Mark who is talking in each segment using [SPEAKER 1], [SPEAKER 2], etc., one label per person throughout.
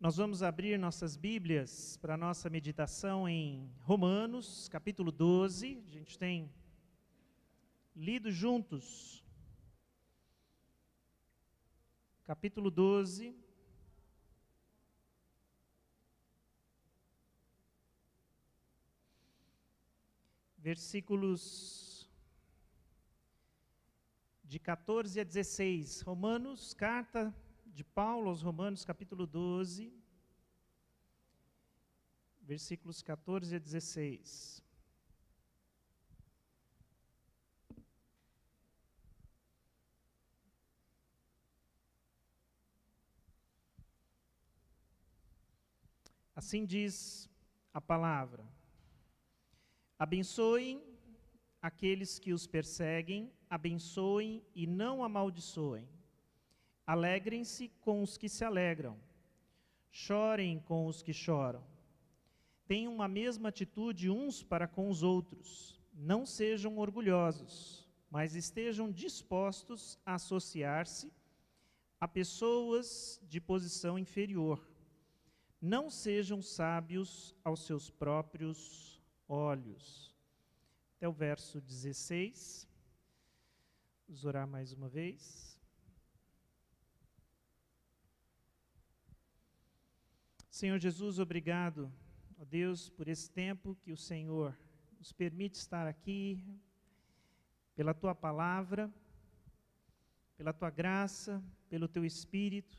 [SPEAKER 1] Nós vamos abrir nossas Bíblias para a nossa meditação em Romanos, capítulo 12. A gente tem lido juntos. Capítulo 12. Versículos de 14 a 16. Romanos, carta de Paulo aos Romanos, capítulo 12, versículos 14 a 16. Assim diz a palavra: abençoem aqueles que os perseguem, abençoem e não amaldiçoem. Alegrem-se com os que se alegram, chorem com os que choram. Tenham uma mesma atitude uns para com os outros. Não sejam orgulhosos, mas estejam dispostos a associar-se a pessoas de posição inferior. Não sejam sábios aos seus próprios olhos. Até o verso 16. Vamos orar mais uma vez. Senhor Jesus, obrigado, ó Deus, por esse tempo que o Senhor nos permite estar aqui, pela Tua palavra, pela Tua graça, pelo Teu Espírito.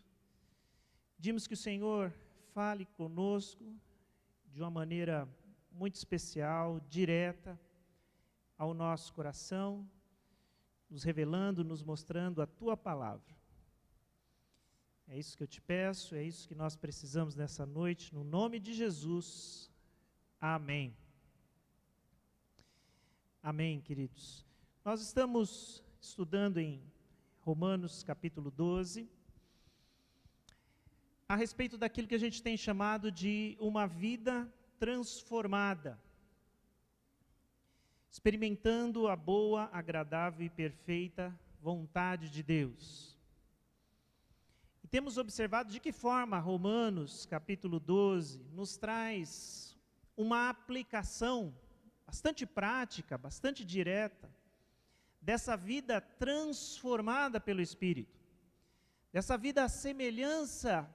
[SPEAKER 1] Pedimos que o Senhor fale conosco de uma maneira muito especial, direta, ao nosso coração, nos revelando, nos mostrando a Tua palavra. É isso que eu te peço, é isso que nós precisamos nessa noite, no nome de Jesus. Amém. Amém, queridos. Nós estamos estudando em Romanos capítulo 12, a respeito daquilo que a gente tem chamado de uma vida transformada, experimentando a boa, agradável e perfeita vontade de Deus. Temos observado de que forma Romanos, capítulo 12, nos traz uma aplicação bastante prática, bastante direta, dessa vida transformada pelo Espírito, dessa vida à semelhança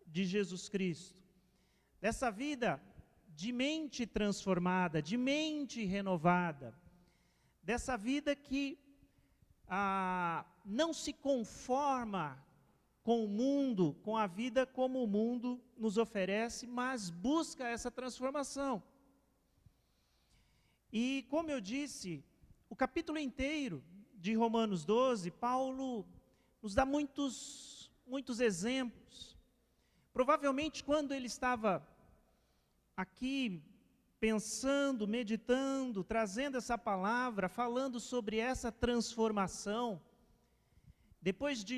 [SPEAKER 1] de Jesus Cristo, dessa vida de mente transformada, de mente renovada, dessa vida que não se conforma com o mundo, com a vida como o mundo nos oferece, mas busca essa transformação. E como eu disse, o capítulo inteiro de Romanos 12, Paulo nos dá muitos exemplos. Provavelmente quando ele estava aqui pensando, meditando, trazendo essa palavra, falando sobre essa transformação, depois de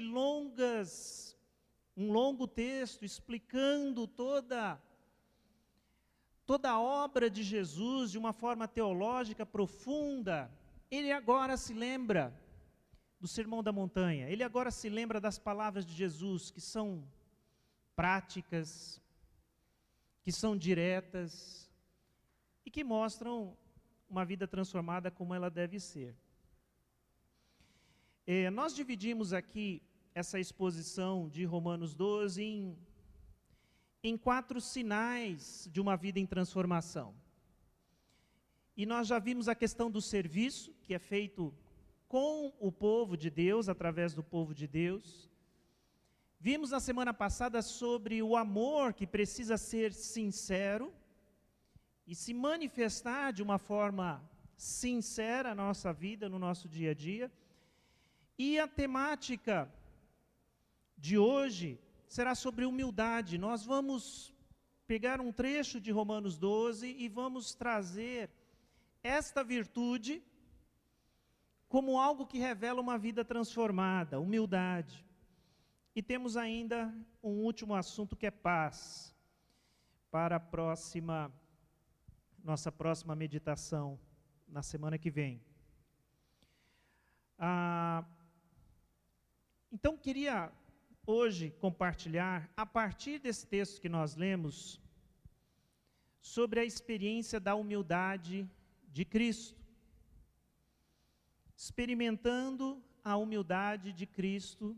[SPEAKER 1] um longo texto explicando toda a obra de Jesus de uma forma teológica profunda, ele agora se lembra do Sermão da Montanha, ele agora se lembra das palavras de Jesus, que são práticas, que são diretas e que mostram uma vida transformada como ela deve ser. Nós dividimos aqui essa exposição de Romanos 12 em 4 sinais de uma vida em transformação. E nós já vimos a questão do serviço, que é feito com o povo de Deus, através do povo de Deus. Vimos na semana passada sobre o amor que precisa ser sincero e se manifestar de uma forma sincera na nossa vida, no nosso dia a dia. E a temática de hoje será sobre humildade. Nós vamos pegar um trecho de Romanos 12 e vamos trazer esta virtude como algo que revela uma vida transformada, humildade. E temos ainda um último assunto que é paz, para a nossa próxima meditação na semana que vem. Então, queria hoje compartilhar, a partir desse texto que nós lemos, sobre a experiência da humildade de Cristo. Experimentando a humildade de Cristo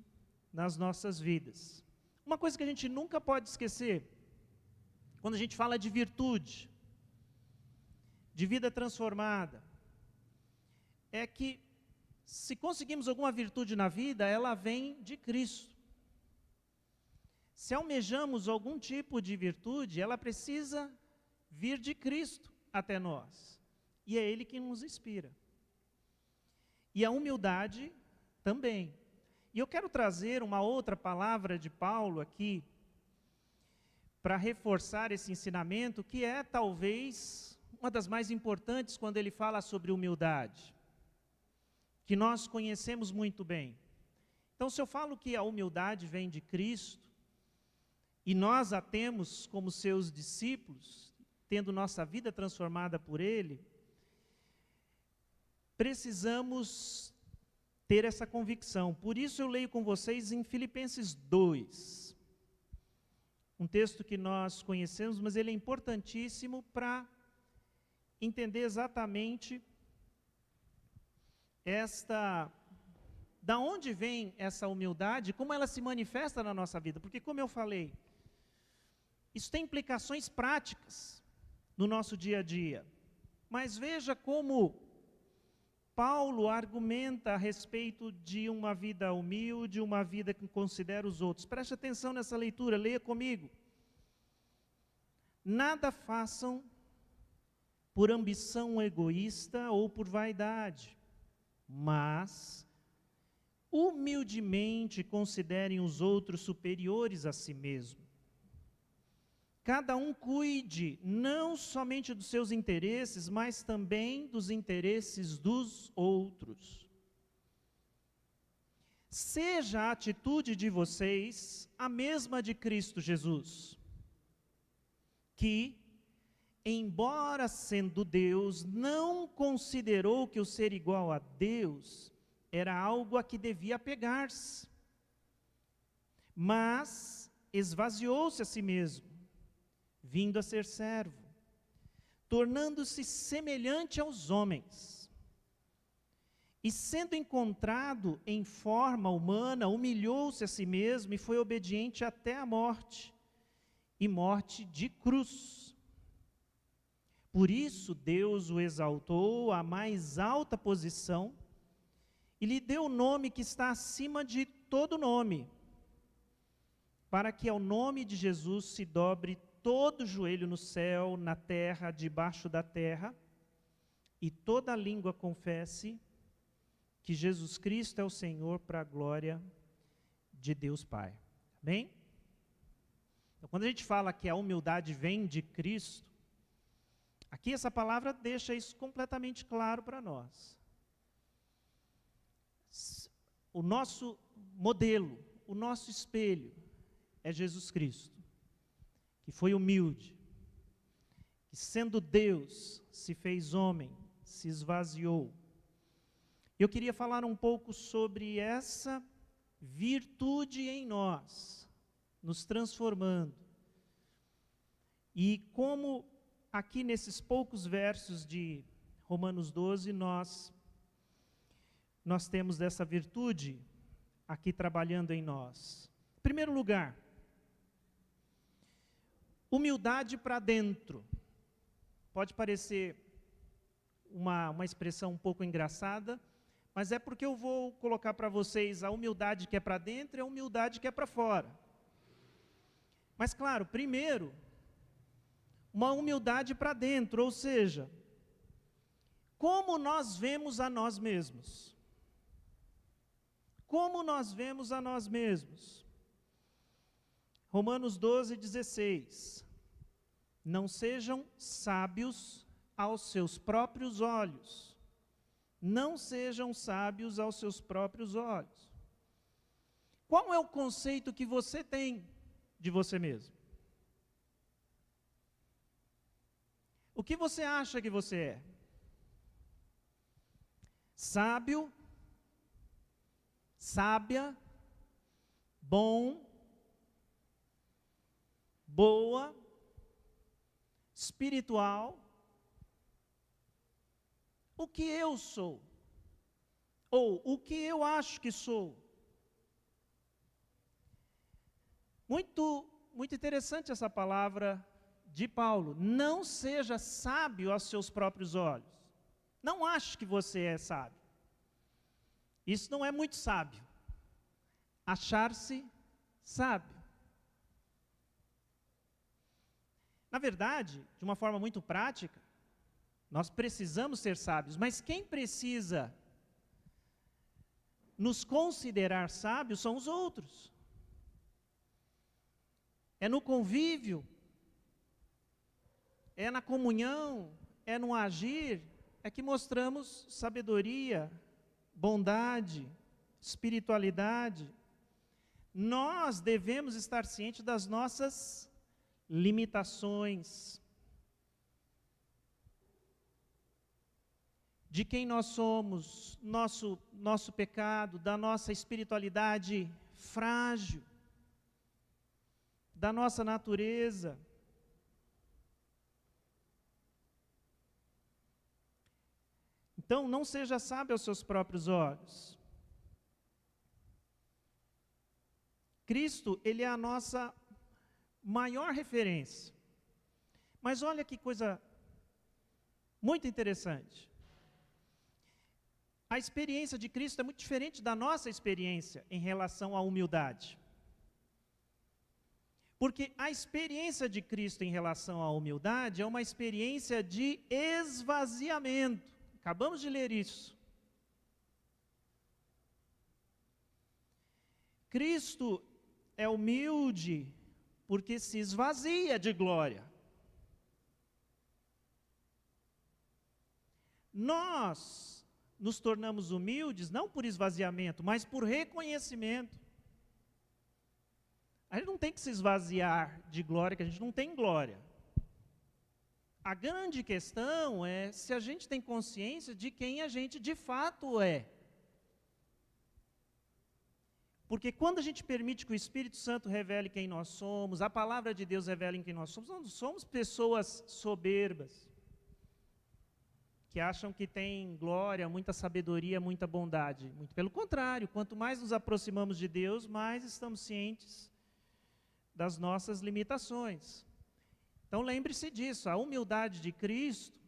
[SPEAKER 1] nas nossas vidas. Uma coisa que a gente nunca pode esquecer, quando a gente fala de virtude, de vida transformada, é que se conseguimos alguma virtude na vida, ela vem de Cristo. Se almejamos algum tipo de virtude, ela precisa vir de Cristo até nós. E é Ele que nos inspira. E a humildade também. E eu quero trazer uma outra palavra de Paulo aqui, para reforçar esse ensinamento, que é talvez uma das mais importantes quando ele fala sobre humildade, que nós conhecemos muito bem. Então, se eu falo que a humildade vem de Cristo, e nós a temos como seus discípulos, tendo nossa vida transformada por Ele, precisamos ter essa convicção. Por isso eu leio com vocês em Filipenses 2, um texto que nós conhecemos, mas ele é importantíssimo para entender exatamente da onde vem essa humildade, como ela se manifesta na nossa vida. Porque, como eu falei, isso tem implicações práticas no nosso dia a dia. Mas veja como Paulo argumenta a respeito de uma vida humilde, uma vida que considera os outros. Preste atenção nessa leitura, leia comigo. Nada façam por ambição egoísta ou por vaidade, mas humildemente considerem os outros superiores a si mesmo. Cada um cuide não somente dos seus interesses, mas também dos interesses dos outros. Seja a atitude de vocês a mesma de Cristo Jesus, que, embora sendo Deus, não considerou que o ser igual a Deus era algo a que devia apegar-se, mas esvaziou-se a si mesmo, vindo a ser servo, tornando-se semelhante aos homens. E sendo encontrado em forma humana, humilhou-se a si mesmo e foi obediente até a morte, e morte de cruz. Por isso Deus o exaltou à mais alta posição e lhe deu o nome que está acima de todo nome, para que ao nome de Jesus se dobre todo joelho no céu, na terra, debaixo da terra, e toda língua confesse que Jesus Cristo é o Senhor, para a glória de Deus Pai. Amém? Então, quando a gente fala que a humildade vem de Cristo, aqui essa palavra deixa isso completamente claro para nós. O nosso modelo, o nosso espelho é Jesus Cristo, que foi humilde, que sendo Deus, se fez homem, se esvaziou. Eu queria falar um pouco sobre essa virtude em nós, nos transformando. E como aqui nesses poucos versos de Romanos 12, nós temos dessa virtude aqui trabalhando em nós. Em primeiro lugar, humildade para dentro. Pode parecer uma expressão um pouco engraçada, mas é porque eu vou colocar para vocês a humildade que é para dentro e a humildade que é para fora. Mas claro, primeiro, uma humildade para dentro, ou seja, como nós vemos a nós mesmos. Como nós vemos a nós mesmos. Romanos 12, 16. Não sejam sábios aos seus próprios olhos. Não sejam sábios aos seus próprios olhos. Qual é o conceito que você tem de você mesmo? O que você acha que você é? Sábio? Sábia? bom, boa, espiritual, o que eu sou, ou o que eu acho que sou. Muito interessante essa palavra de Paulo. Não seja sábio aos seus próprios olhos. Não ache que você é sábio. Isso não é muito sábio. Achar-se sábio. Na verdade, de uma forma muito prática, nós precisamos ser sábios, mas quem precisa nos considerar sábios são os outros. É no convívio, é na comunhão, é no agir, é que mostramos sabedoria, bondade, espiritualidade. Nós devemos estar cientes das nossas limitações, de quem nós somos, nosso pecado, da nossa espiritualidade frágil, da nossa natureza. Então, não seja sábio aos seus próprios olhos. Cristo, ele é a nossa maior referência. Mas olha que coisa muito interessante. A experiência de Cristo é muito diferente da nossa experiência em relação à humildade. Porque a experiência de Cristo em relação à humildade é uma experiência de esvaziamento. Acabamos de ler isso. Cristo é humilde porque se esvazia de glória. Nós nos tornamos humildes não por esvaziamento, mas por reconhecimento. A gente não tem que se esvaziar de glória, que a gente não tem glória. A grande questão é se a gente tem consciência de quem a gente de fato é. Porque quando a gente permite que o Espírito Santo revele quem nós somos, a palavra de Deus revele quem nós não somos pessoas soberbas, que acham que tem glória, muita sabedoria, muita bondade. Muito pelo contrário, quanto mais nos aproximamos de Deus, mais estamos cientes das nossas limitações. Então lembre-se disso, a humildade de Cristo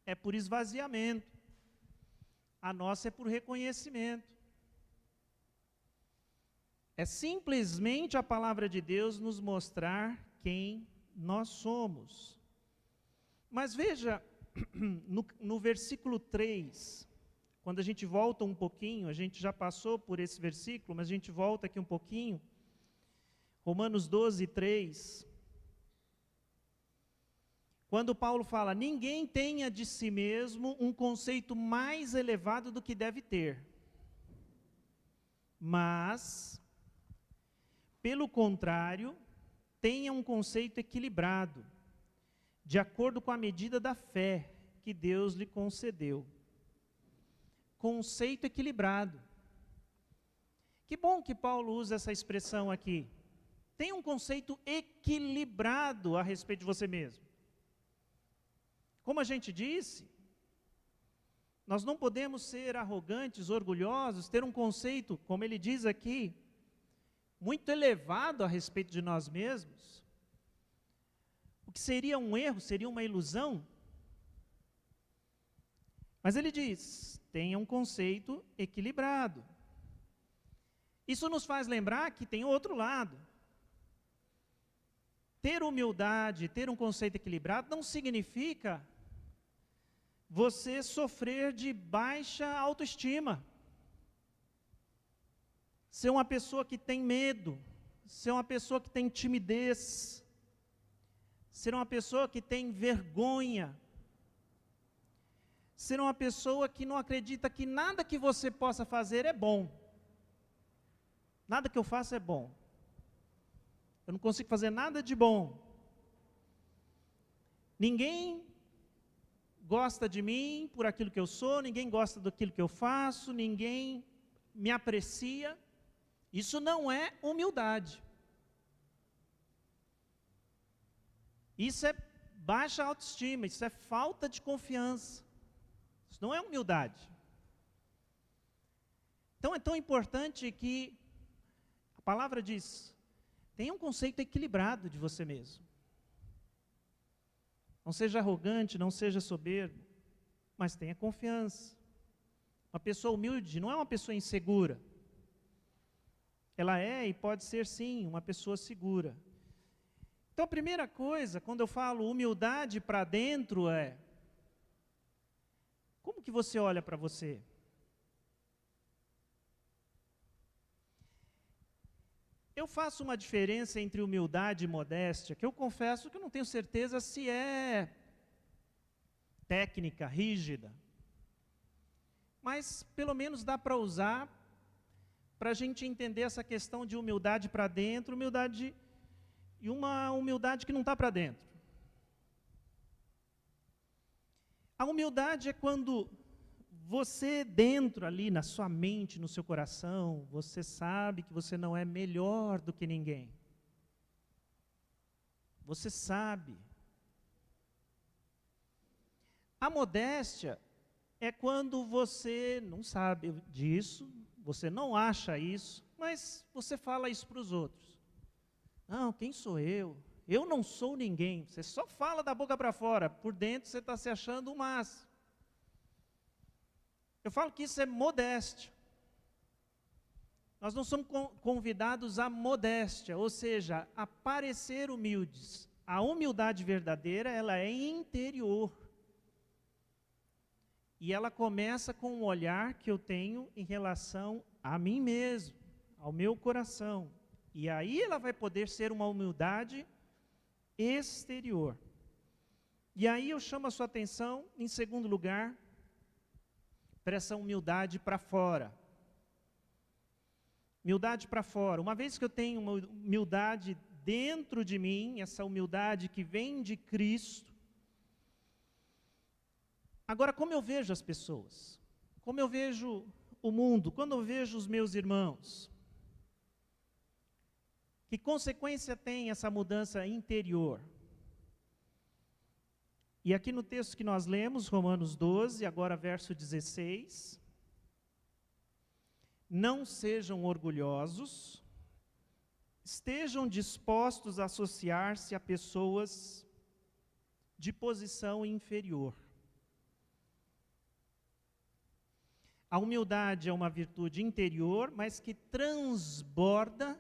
[SPEAKER 1] é por esvaziamento, a nossa é por reconhecimento. É simplesmente a palavra de Deus nos mostrar quem nós somos. Mas veja, no versículo 3, quando a gente volta um pouquinho, a gente já passou por esse versículo, mas a gente volta aqui um pouquinho, Romanos 12, 3, quando Paulo fala, ninguém tenha de si mesmo um conceito mais elevado do que deve ter, mas, pelo contrário, tenha um conceito equilibrado, de acordo com a medida da fé que Deus lhe concedeu. Conceito equilibrado. Que bom que Paulo usa essa expressão aqui. Tenha um conceito equilibrado a respeito de você mesmo. Como a gente disse, nós não podemos ser arrogantes, orgulhosos, ter um conceito, como ele diz aqui, muito elevado a respeito de nós mesmos. O que seria um erro, seria uma ilusão. Mas ele diz, tenha um conceito equilibrado. Isso nos faz lembrar que tem outro lado. Ter humildade, ter um conceito equilibrado, não significa você sofrer de baixa autoestima. Ser uma pessoa que tem medo, ser uma pessoa que tem timidez, ser uma pessoa que tem vergonha, ser uma pessoa que não acredita que nada que você possa fazer é bom. Nada que eu faça é bom. Eu não consigo fazer nada de bom. Ninguém gosta de mim por aquilo que eu sou, ninguém gosta daquilo que eu faço, ninguém me aprecia. Isso não é humildade. Isso é baixa autoestima, isso é falta de confiança. Isso não é humildade. Então é tão importante que a palavra diz, tenha um conceito equilibrado de você mesmo. Não seja arrogante, não seja soberbo, mas tenha confiança. Uma pessoa humilde não é uma pessoa insegura. Ela é e pode ser, sim, uma pessoa segura. Então, a primeira coisa, quando eu falo humildade para dentro, é como que você olha para você? Eu faço uma diferença entre humildade e modéstia, que eu confesso que eu não tenho certeza se é técnica, rígida. Mas, pelo menos, dá para usar para a gente entender essa questão de humildade para dentro, humildade e uma humildade que não está para dentro. A humildade é quando você dentro ali, na sua mente, no seu coração, você sabe que você não é melhor do que ninguém. Você sabe. A modéstia é quando você não sabe disso, você não acha isso, mas você fala isso para os outros. Não, quem sou eu? Eu não sou ninguém. Você só fala da boca para fora, por dentro você está se achando o máximo. Eu falo que isso é modéstia. Nós não somos convidados à modéstia, ou seja, a parecer humildes. A humildade verdadeira, ela é interior. E ela começa com um olhar que eu tenho em relação a mim mesmo, ao meu coração. E aí ela vai poder ser uma humildade exterior. E aí eu chamo a sua atenção, em segundo lugar, para essa humildade para fora. Humildade para fora. Uma vez que eu tenho uma humildade dentro de mim, essa humildade que vem de Cristo, agora, como eu vejo as pessoas? Como eu vejo o mundo? Quando eu vejo os meus irmãos? Que consequência tem essa mudança interior? E aqui no texto que nós lemos, Romanos 12, agora verso 16. Não sejam orgulhosos, estejam dispostos a associar-se a pessoas de posição inferior. A humildade é uma virtude interior, mas que transborda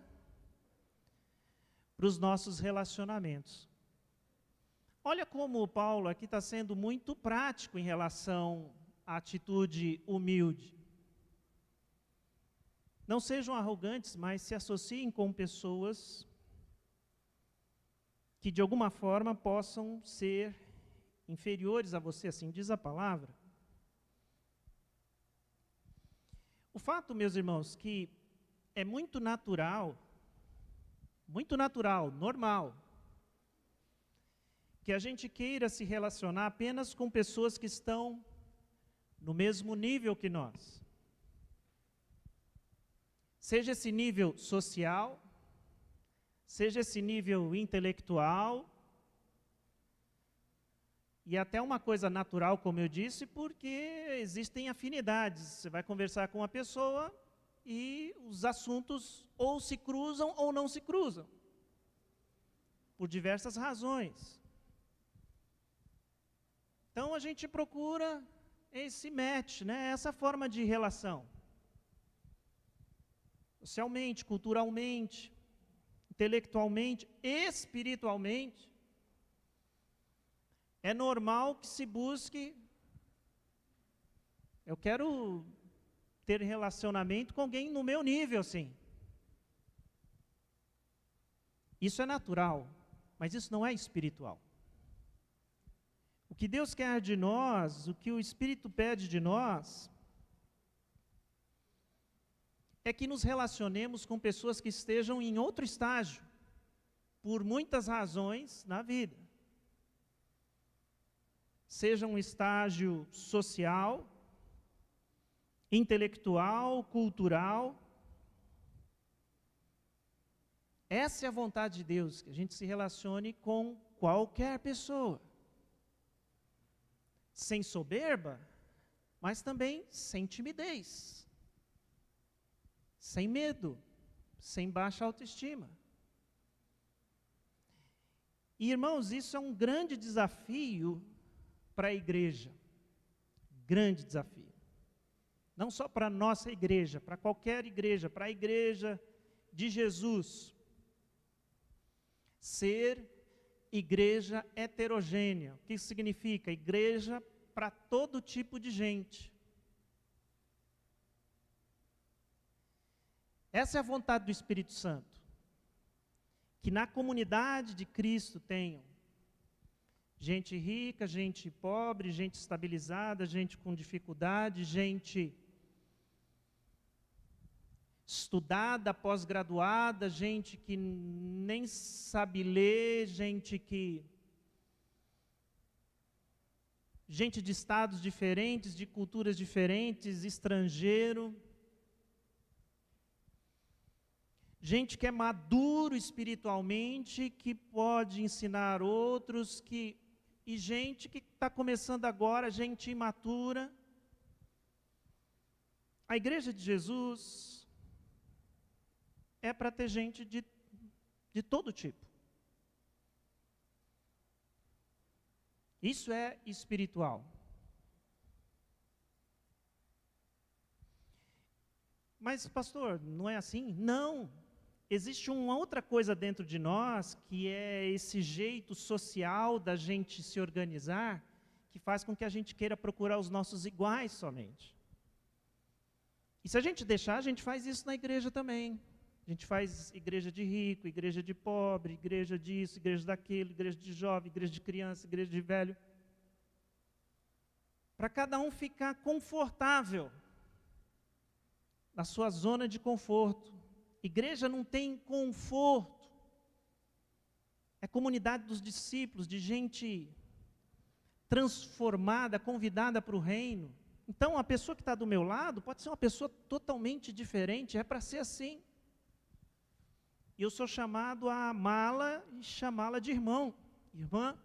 [SPEAKER 1] para os nossos relacionamentos. Olha como Paulo aqui está sendo muito prático em relação à atitude humilde. Não sejam arrogantes, mas se associem com pessoas que de alguma forma possam ser inferiores a você, assim diz a palavra. O fato, meus irmãos, que é muito natural, normal, que a gente queira se relacionar apenas com pessoas que estão no mesmo nível que nós. Seja esse nível social, seja esse nível intelectual, e até uma coisa natural, como eu disse, porque existem afinidades. Você vai conversar com uma pessoa e os assuntos ou se cruzam ou não se cruzam, por diversas razões. Então a gente procura esse match, né? Essa forma de relação. Socialmente, culturalmente, intelectualmente, espiritualmente. É normal que se busque, eu quero ter relacionamento com alguém no meu nível, sim. Isso é natural, mas isso não é espiritual. O que Deus quer de nós, o que o Espírito pede de nós, é que nos relacionemos com pessoas que estejam em outro estágio, por muitas razões na vida. Seja um estágio social, intelectual, cultural. Essa é a vontade de Deus, que a gente se relacione com qualquer pessoa. Sem soberba, mas também sem timidez. Sem medo, sem baixa autoestima. E, irmãos, isso é um grande desafio para a igreja. Grande desafio. Não só para a nossa igreja, para qualquer igreja, para a igreja de Jesus. Ser igreja heterogênea. O que isso significa? Igreja para todo tipo de gente. Essa é a vontade do Espírito Santo. Que na comunidade de Cristo tenham gente rica, gente pobre, gente estabilizada, gente com dificuldade, gente estudada, pós-graduada, gente que nem sabe ler, gente de estados diferentes, de culturas diferentes, estrangeiro. Gente que é maduro espiritualmente, que pode ensinar outros, e gente que está começando agora, gente imatura. A igreja de Jesus é para ter gente de todo tipo. Isso é espiritual. Mas, pastor, não é assim? Não. Existe uma outra coisa dentro de nós, que é esse jeito social da gente se organizar, que faz com que a gente queira procurar os nossos iguais somente. E se a gente deixar, a gente faz isso na igreja também. A gente faz igreja de rico, igreja de pobre, igreja disso, igreja daquilo, igreja de jovem, igreja de criança, igreja de velho. Para cada um ficar confortável na sua zona de conforto. Igreja não tem conforto. É comunidade dos discípulos, de gente transformada, convidada para o reino. Então, a pessoa que está do meu lado pode ser uma pessoa totalmente diferente, é para ser assim. E eu sou chamado a amá-la e chamá-la de irmão, irmã.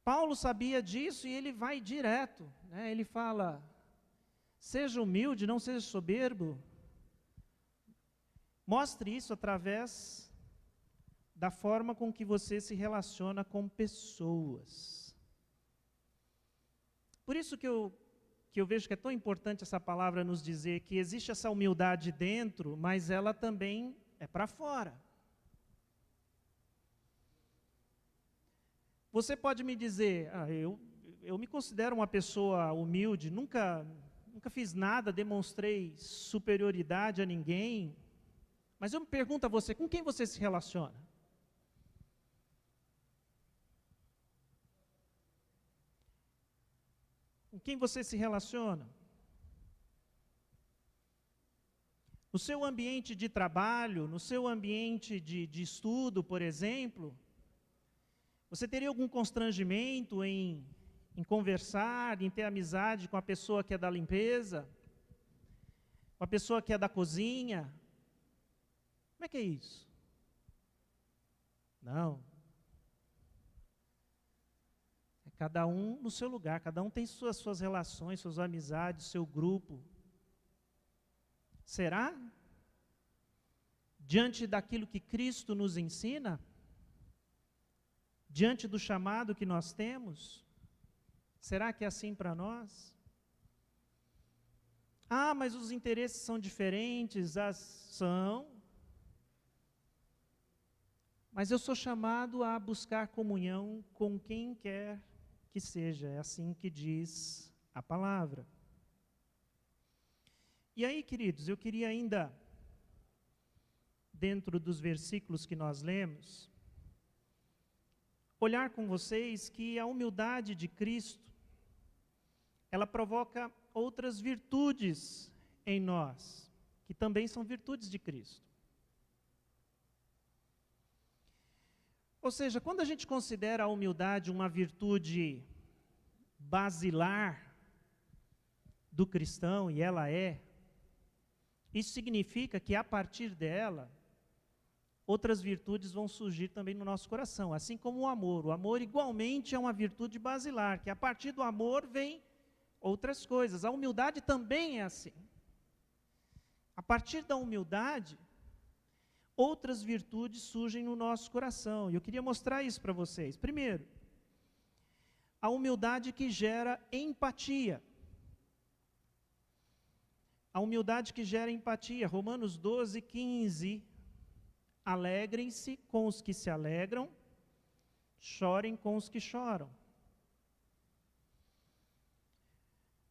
[SPEAKER 1] Paulo sabia disso e ele vai direto, né? Ele fala: seja humilde, não seja soberbo. Mostre isso através da forma com que você se relaciona com pessoas. Por isso que eu vejo que é tão importante essa palavra nos dizer que existe essa humildade dentro, mas ela também é para fora. Você pode me dizer: eu me considero uma pessoa humilde, nunca fiz nada, demonstrei superioridade a ninguém. Mas eu me pergunto a você, com quem você se relaciona? Com quem você se relaciona? No seu ambiente de trabalho, no seu ambiente de estudo, por exemplo, você teria algum constrangimento em conversar, em ter amizade com a pessoa que é da limpeza, com a pessoa que é da cozinha? Como é que é isso? Não. É cada um no seu lugar, cada um tem suas relações, suas amizades, seu grupo. Será? Diante daquilo que Cristo nos ensina, diante do chamado que nós temos, será que é assim para nós? Ah, mas os interesses são diferentes, são. Mas eu sou chamado a buscar comunhão com quem quer que seja, é assim que diz a palavra. E aí, queridos, eu queria ainda, dentro dos versículos que nós lemos, olhar com vocês que a humildade de Cristo, ela provoca outras virtudes em nós, que também são virtudes de Cristo. Ou seja, quando a gente considera a humildade uma virtude basilar do cristão, e ela é, Isso significa que, a partir dela, outras virtudes vão surgir também no nosso coração, assim como o amor. O amor, igualmente, é uma virtude basilar, que a partir do amor vem outras coisas. A humildade também é assim. A partir da humildade, outras virtudes surgem no nosso coração. E eu queria mostrar isso para vocês. Primeiro, a humildade que gera empatia. A humildade que gera empatia. Romanos 12, 15. Alegrem-se com os que se alegram, chorem com os que choram.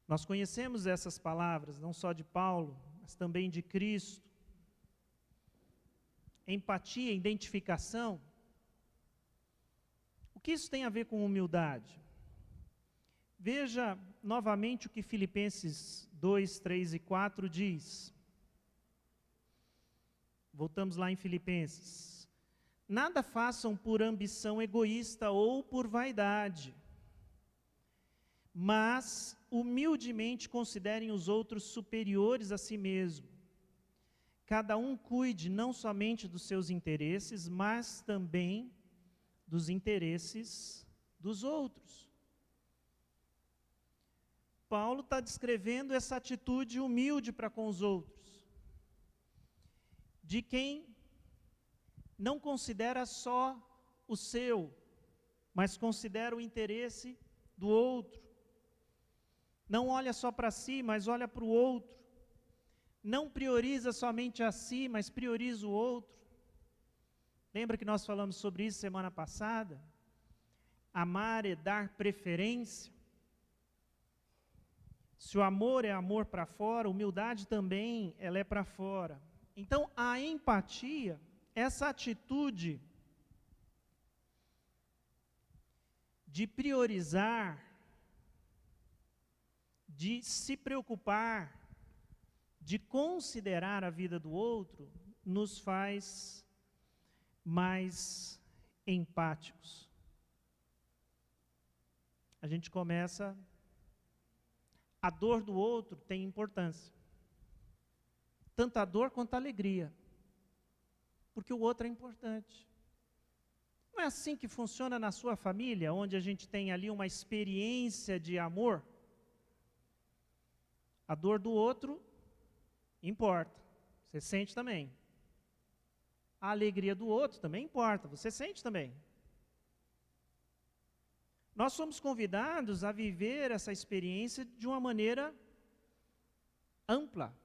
[SPEAKER 1] Nós conhecemos essas palavras, não só de Paulo, mas também de Cristo. Empatia, identificação. O que isso tem a ver com humildade? Veja novamente o que Filipenses 2, 3 e 4 diz. Voltamos lá em Filipenses. Nada façam por ambição egoísta ou por vaidade, mas humildemente considerem os outros superiores a si mesmo. Cada um cuide não somente dos seus interesses, mas também dos interesses dos outros. Paulo está descrevendo essa atitude humilde para com os outros, de quem não considera só o seu, mas considera o interesse do outro. Não olha só para si, mas olha para o outro. Não prioriza somente a si, mas prioriza o outro. Lembra que nós falamos sobre isso semana passada? Amar é dar preferência. Se o amor é amor para fora, humildade também, ela é para fora. Então, a empatia, essa atitude de priorizar, de se preocupar, de considerar a vida do outro, nos faz mais empáticos. A gente começa... A dor do outro tem importância. Tanto a dor quanto a alegria. Porque o outro é importante. Não é assim que funciona na sua família, onde a gente tem ali uma experiência de amor? A dor do outro importa. Você sente também. A alegria do outro também importa. Você sente também. Nós somos convidados a viver essa experiência de uma maneira ampla.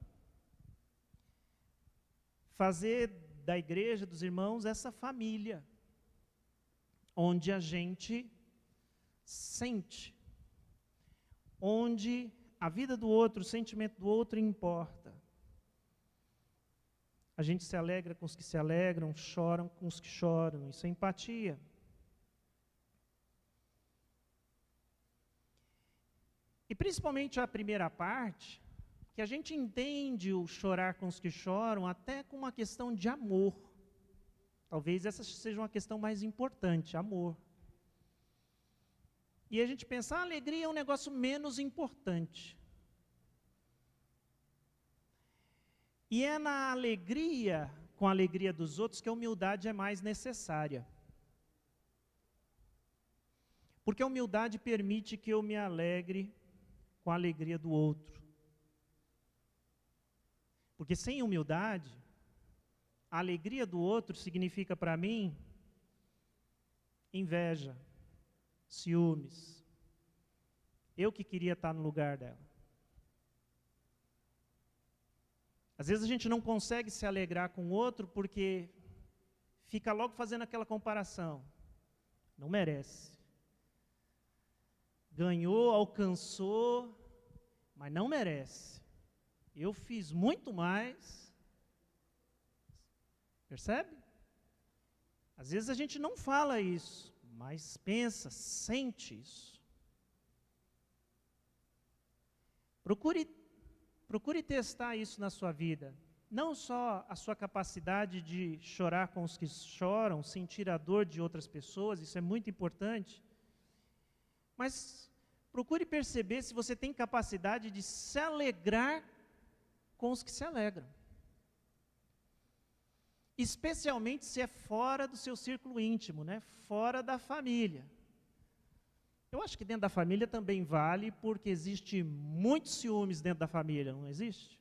[SPEAKER 1] Fazer da igreja, dos irmãos, essa família, onde a gente sente, onde a vida do outro, o sentimento do outro importa. A gente se alegra com os que se alegram, choram com os que choram, isso é empatia. E principalmente a primeira parte, que a gente entende o chorar com os que choram até com uma questão de amor. Talvez essa seja uma questão mais importante, amor. E a gente pensa, a alegria é um negócio menos importante. E é na alegria, com a alegria dos outros, que a humildade é mais necessária. Porque a humildade permite que eu me alegre com a alegria do outro. Porque sem humildade, a alegria do outro significa para mim inveja, ciúmes. Eu que queria estar no lugar dela. Às vezes a gente não consegue se alegrar com o outro porque fica logo fazendo aquela comparação. Não merece. Ganhou, alcançou, mas não merece. Eu fiz muito mais. Percebe? Às vezes a gente não fala isso, mas pensa, sente isso. Procure testar isso na sua vida. Não só a sua capacidade de chorar com os que choram, sentir a dor de outras pessoas, isso é muito importante. Mas procure perceber se você tem capacidade de se alegrar com os que se alegram. especialmente se é fora do seu círculo íntimo, né? Fora da família. Eu acho que dentro da família também vale, porque existe muitos ciúmes dentro da família, não existe?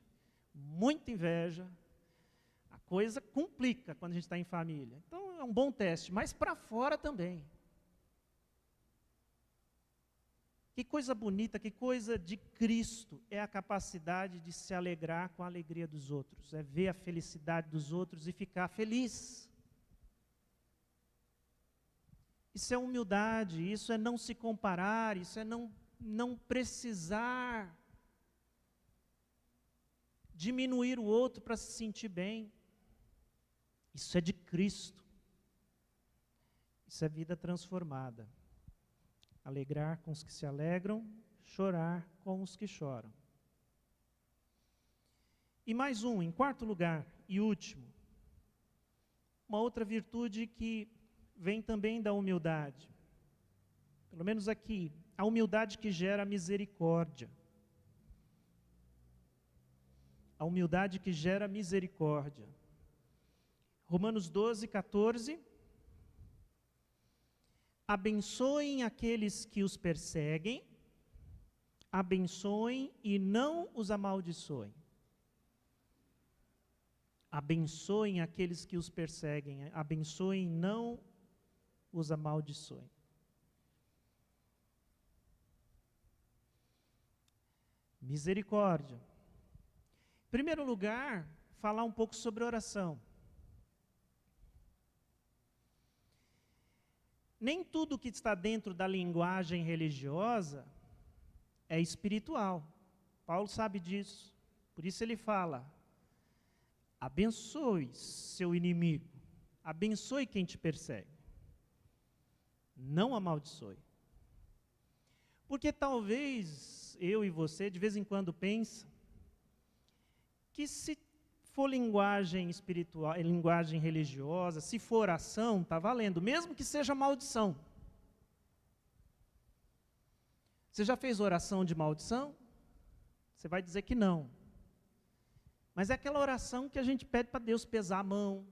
[SPEAKER 1] Muita inveja. A coisa complica quando a gente está em família. Então é um bom teste, mas para fora também. Que coisa bonita, que coisa de Cristo é a capacidade de se alegrar com a alegria dos outros, é ver a felicidade dos outros e ficar feliz. Isso é humildade, isso é não se comparar, isso é não precisar diminuir o outro para se sentir bem. Isso é de Cristo. Isso é vida transformada. Alegrar com os que se alegram, chorar com os que choram. E mais um, em quarto lugar e último, uma outra virtude que vem também da humildade. Pelo menos aqui, a humildade que gera misericórdia. A humildade que gera misericórdia. Romanos 12, 14. Abençoem aqueles que os perseguem, abençoem e não os amaldiçoem. Abençoem aqueles que os perseguem, abençoem e não os amaldiçoem. Misericórdia. Em primeiro lugar, falar um pouco sobre oração. Nem tudo que está dentro da linguagem religiosa é espiritual. Paulo sabe disso. Por isso ele fala: abençoe seu inimigo, abençoe quem te persegue, não amaldiçoe. Porque talvez eu e você de vez em quando pensam que se for linguagem espiritual, linguagem religiosa, se for oração, está valendo, mesmo que seja maldição. Você já fez oração de maldição? Você vai dizer que não. Mas é aquela oração que a gente pede para Deus pesar a mão,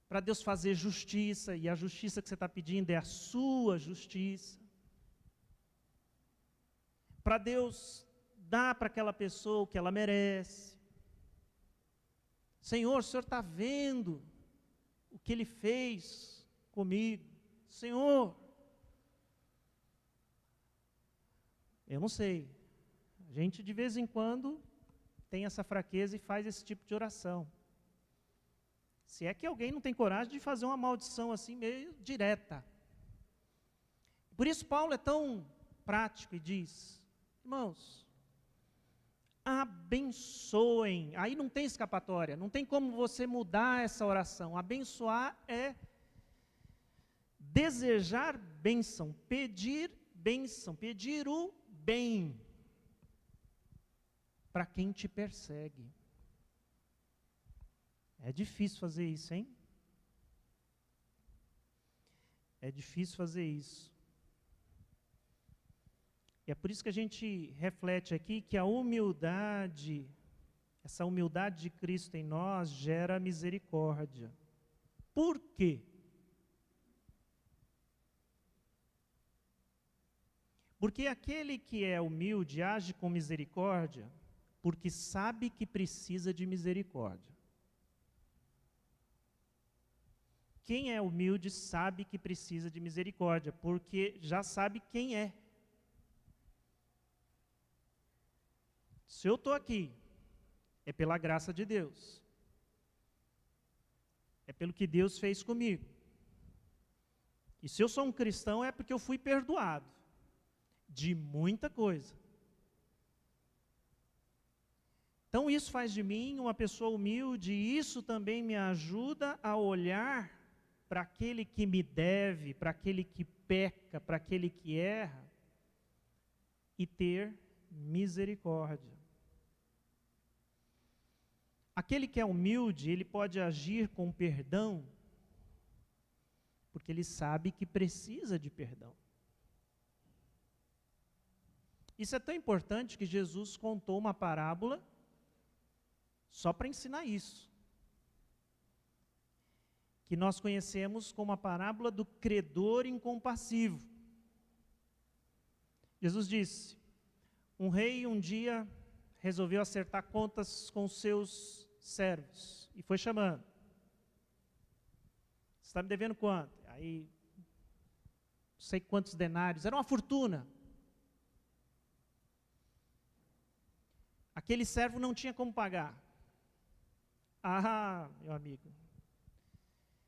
[SPEAKER 1] para Deus fazer justiça, e a justiça que você está pedindo é a sua justiça. Para Deus dar para aquela pessoa o que ela merece. Senhor, o Senhor está vendo o que Ele fez comigo. Senhor, eu não sei. A gente de vez em quando tem essa fraqueza e faz esse tipo de oração. Se é que alguém não tem coragem de fazer uma maldição assim meio direta. Por isso Paulo é tão prático e diz: irmãos, abençoem. Aí não tem escapatória, não tem como você mudar essa oração. Abençoar é desejar bênção, pedir o bem para quem te persegue. É difícil fazer isso, hein? É difícil fazer isso. E é por isso que a gente reflete aqui que a humildade, essa humildade de Cristo em nós gera misericórdia. Por quê? Porque aquele que é humilde age com misericórdia porque sabe que precisa de misericórdia. Quem é humilde sabe que precisa de misericórdia, porque já sabe quem é. Se eu estou aqui, é pela graça de Deus. É pelo que Deus fez comigo. E se eu sou um cristão, é porque eu fui perdoado de muita coisa. Então isso faz de mim uma pessoa humilde, e isso também me ajuda a olhar para aquele que me deve, para aquele que peca, para aquele que erra, e ter misericórdia. Aquele que é humilde, ele pode agir com perdão, porque ele sabe que precisa de perdão. Isso é tão importante que Jesus contou uma parábola só para ensinar isso. que nós conhecemos como a parábola do credor incompassivo. Jesus disse: um rei um dia resolveu acertar contas com seus servos e foi chamando. Você está me devendo quanto? Aí, não sei quantos denários, era uma fortuna. Aquele servo não tinha como pagar. Ah, meu amigo,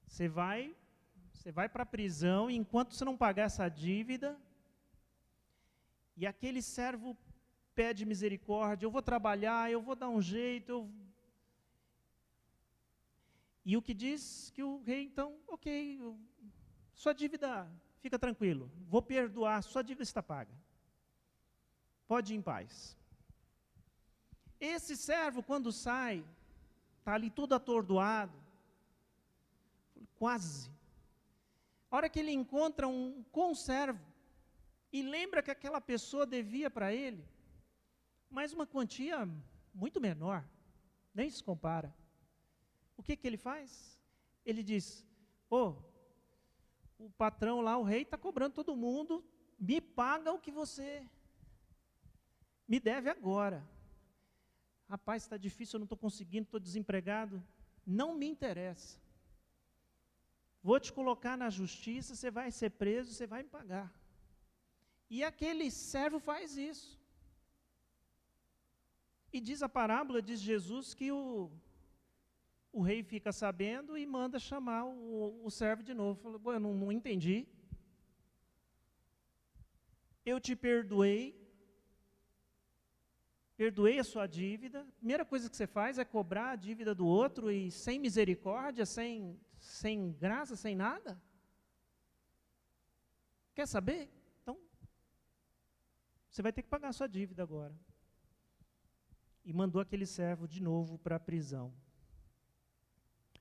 [SPEAKER 1] você vai para a prisão e enquanto você não pagar essa dívida, e aquele servo pede misericórdia, eu vou trabalhar, eu vou dar um jeito, E o que diz que o rei, então, ok, sua dívida, fica tranquilo, vou perdoar, sua dívida está paga. Pode ir em paz. Esse servo, quando sai, está ali todo atordoado, quase. A hora que ele encontra um conservo, e lembra que aquela pessoa devia para ele, mas uma quantia muito menor, nem se compara. O que ele faz? Ele diz: o patrão lá, o rei, está cobrando todo mundo, me paga o que você me deve agora. Rapaz, está difícil, eu não estou conseguindo, estou desempregado. Não me interessa. Vou te colocar na justiça, você vai ser preso, você vai me pagar. E aquele servo faz isso. E diz a parábola, diz Jesus, que o rei fica sabendo e manda chamar o servo de novo. Fala: eu não entendi. Eu te perdoei a sua dívida. A primeira coisa que você faz é cobrar a dívida do outro e sem misericórdia, sem graça, sem nada? Quer saber? Então, você vai ter que pagar a sua dívida agora. E mandou aquele servo de novo para a prisão.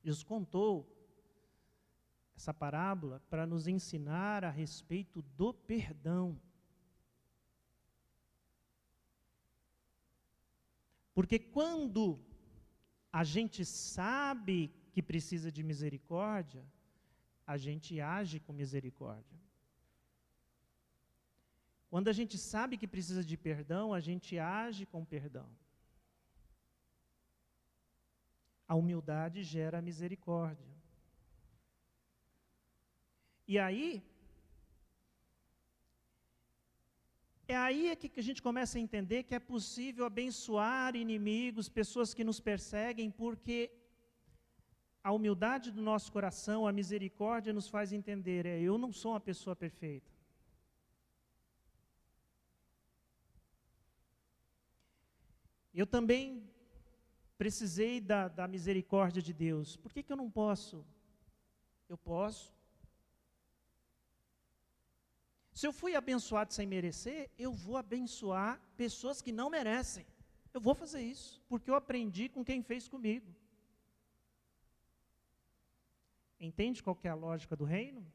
[SPEAKER 1] Jesus contou essa parábola para nos ensinar a respeito do perdão. Porque quando a gente sabe que precisa de misericórdia, a gente age com misericórdia. Quando a gente sabe que precisa de perdão, a gente age com perdão. A humildade gera misericórdia. E aí, é aí que a gente começa a entender que é possível abençoar inimigos, pessoas que nos perseguem, porque a humildade do nosso coração, a misericórdia nos faz entender, eu não sou uma pessoa perfeita. Eu também precisei da misericórdia de Deus. Por que eu não posso? Eu posso. Se eu fui abençoado sem merecer, eu vou abençoar pessoas que não merecem. Eu vou fazer isso, porque eu aprendi com quem fez comigo. Entende qual que é a lógica do reino?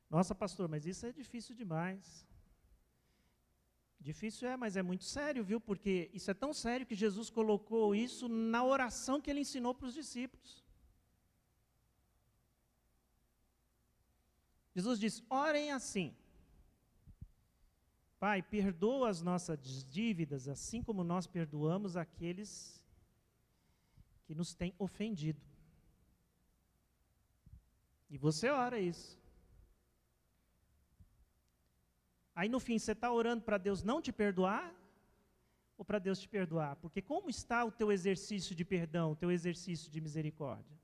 [SPEAKER 1] Nossa, pastor, mas isso é difícil demais. Difícil mas é muito sério, viu? Porque isso é tão sério que Jesus colocou isso na oração que ele ensinou para os discípulos. Jesus disse: orem assim: Pai, perdoa as nossas dívidas, assim como nós perdoamos aqueles que nos têm ofendido. E você ora isso. Aí no fim, você está orando para Deus não te perdoar? Ou para Deus te perdoar? Porque como está o teu exercício de perdão, o teu exercício de misericórdia?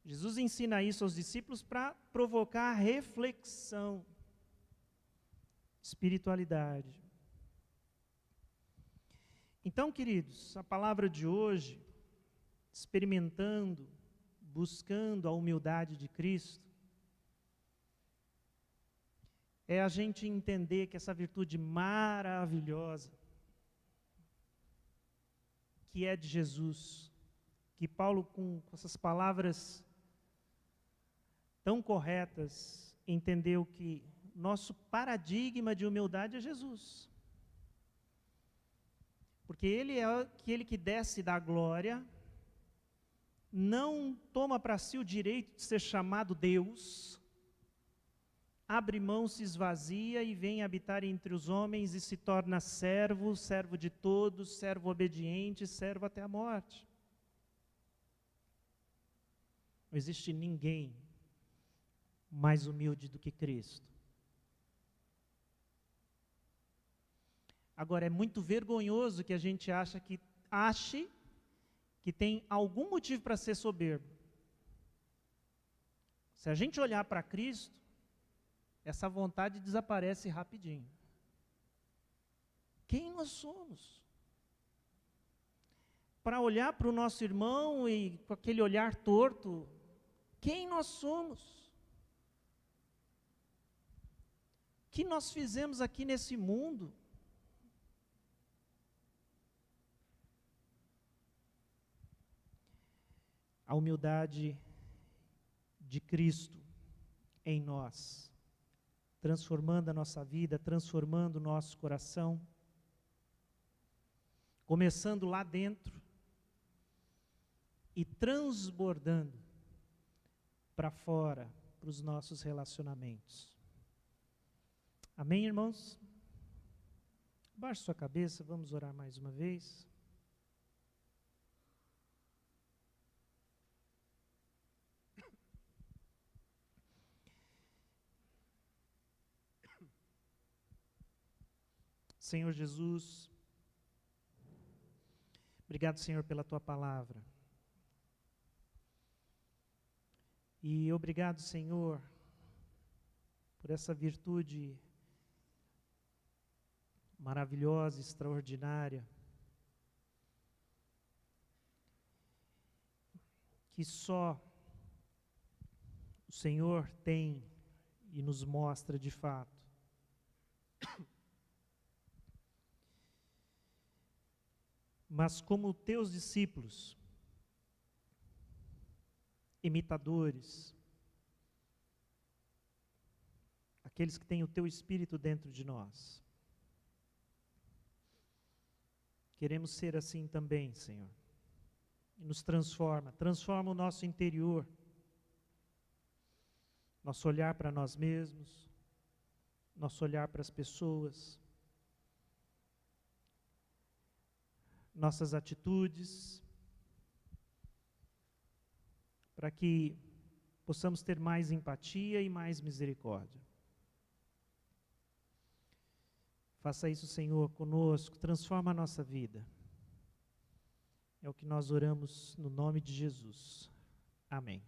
[SPEAKER 1] Jesus ensina isso aos discípulos para provocar reflexão, espiritualidade. Então, queridos, a palavra de hoje, experimentando, buscando a humildade de Cristo, é a gente entender que essa virtude maravilhosa, que é de Jesus, que Paulo, com essas palavras tão corretas, entendeu que nosso paradigma de humildade é Jesus. Porque Ele é aquele que desce da glória, não toma para si o direito de ser chamado Deus, abre mão, se esvazia e vem habitar entre os homens e se torna servo, servo de todos, servo obediente, servo até a morte. Não existe ninguém mais humilde do que Cristo. Agora, é muito vergonhoso que a gente ache que tem algum motivo para ser soberbo. Se a gente olhar para Cristo, essa vontade desaparece rapidinho. Quem nós somos? Para olhar para o nosso irmão e com aquele olhar torto, quem nós somos? O que nós fizemos aqui nesse mundo? A humildade de Cristo em nós, transformando a nossa vida, transformando o nosso coração, começando lá dentro e transbordando para fora, para os nossos relacionamentos. Amém, irmãos? Baixe sua cabeça, vamos orar mais uma vez. Senhor Jesus, obrigado, Senhor, pela Tua palavra. E obrigado, Senhor, por essa virtude maravilhosa, extraordinária, que só o Senhor tem e nos mostra de fato. Mas como teus discípulos, imitadores, aqueles que têm o teu Espírito dentro de nós, queremos ser assim também, Senhor. E nos transforma o nosso interior, nosso olhar para nós mesmos, nosso olhar para as pessoas, nossas atitudes, para que possamos ter mais empatia e mais misericórdia. Faça isso, Senhor, conosco, transforma a nossa vida. É o que nós oramos no nome de Jesus. Amém.